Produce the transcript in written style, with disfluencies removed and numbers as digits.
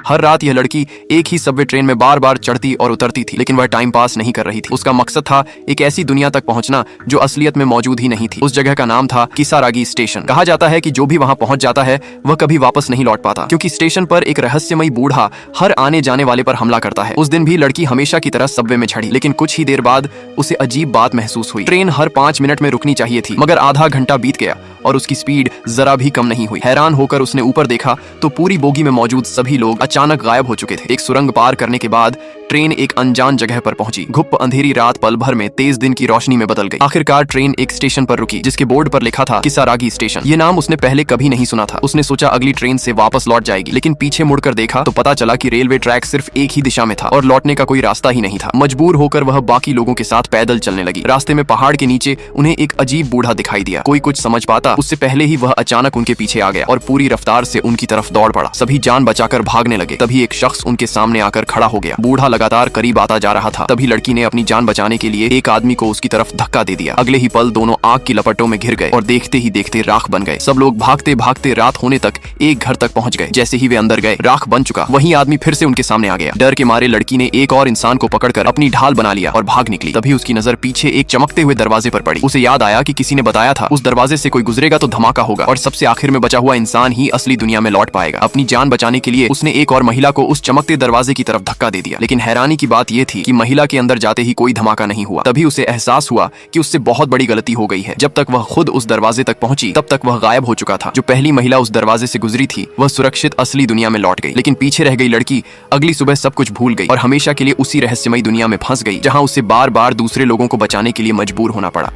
हर रात यह लड़की एक ही सबवे ट्रेन में बार बार चढ़ती और उतरती थी, लेकिन वह टाइम पास नहीं कर रही थी। उसका मकसद था एक ऐसी दुनिया तक पहुंचना जो असलियत में मौजूद ही नहीं थी। उस जगह का नाम था किसारागी स्टेशन। कहा जाता है कि जो भी वहां पहुंच जाता है वह कभी वापस नहीं लौट पाता, क्योंकि स्टेशन पर एक रहस्यमयी बूढ़ा हर आने जाने वाले पर हमला करता है। उस दिन भी लड़की हमेशा की तरह सबवे में चढ़ी, लेकिन कुछ ही देर बाद उसे अजीब बात महसूस हुई। ट्रेन हर 5 मिनट में रुकनी चाहिए थी, मगर आधा घंटा बीत गया और उसकी स्पीड जरा भी कम नहीं हुई। हैरान होकर उसने ऊपर देखा तो पूरी बोगी में मौजूद सभी लोग अचानक गायब हो चुके थे। एक सुरंग पार करने के बाद ट्रेन एक अनजान जगह पर पहुंची। घुप अंधेरी रात पल भर में तेज दिन की रोशनी में बदल गई। आखिरकार ट्रेन एक स्टेशन पर रुकी, जिसके बोर्ड पर लिखा था किसारागी स्टेशन। ये नाम उसने पहले कभी नहीं सुना था। उसने सोचा अगली ट्रेन से वापस लौट जाएगी, लेकिन पीछे मुड़कर देखा तो पता चला कि रेलवे ट्रैक सिर्फ एक ही दिशा में था और लौटने का कोई रास्ता ही नहीं था। मजबूर होकर वह बाकी लोगों के साथ पैदल चलने लगी। रास्ते में पहाड़ के नीचे उन्हें एक अजीब बूढ़ा दिखाई दिया। कोई कुछ समझ पाता उससे पहले ही वह अचानक उनके पीछे आ गया और पूरी रफ्तार से उनकी तरफ दौड़ पड़ा। सभी जान बचाकर भागने लगे। तभी एक शख्स उनके सामने आकर खड़ा हो गया। बूढ़ा लगातार करीब आता जा रहा था। तभी लड़की ने अपनी जान बचाने के लिए एक आदमी को उसकी तरफ धक्का दे दिया। अगले ही पल दोनों आग की लपटों में घिर गए और देखते ही देखते राख बन गए। सब लोग भागते भागते रात होने तक एक घर तक पहुंच गए। जैसे ही वे अंदर गए, राख बन चुका। वहीं आदमी फिर से उनके सामने आ गया। डर के मारे लड़की ने एक और इंसान को पकड़कर अपनी ढाल बना लिया और भाग निकली। तभी उसकी नजर पीछे एक चमकते हुए दरवाजे पर पड़ी। उसे याद आया कि किसी ने बताया था उस दरवाजे से कोई गुजरेगा तो धमाका होगा और सबसे आखिर में बचा हुआ इंसान ही असली दुनिया में लौट पाएगा। अपनी जान बचाने के लिए उसने एक और महिला को उस चमकते दरवाजे की तरफ धक्का दे दिया, लेकिन हैरानी की बात यह थी कि महिला के अंदर जाते ही कोई धमाका नहीं हुआ। तभी उसे एहसास हुआ कि उससे बहुत बड़ी गलती हो गई है। जब तक वह खुद उस दरवाजे तक पहुंची तब तक वह गायब हो चुका था। जो पहली महिला उस दरवाजे से गुजरी थी वह सुरक्षित असली दुनिया में लौट गई, लेकिन पीछे रह गई लड़की अगली सुबह सब कुछ भूल गई और हमेशा के लिए उसी रहस्यमयी दुनिया में फंस गई, जहां उसे बार बार दूसरे लोगों को बचाने के लिए मजबूर होना पड़ा।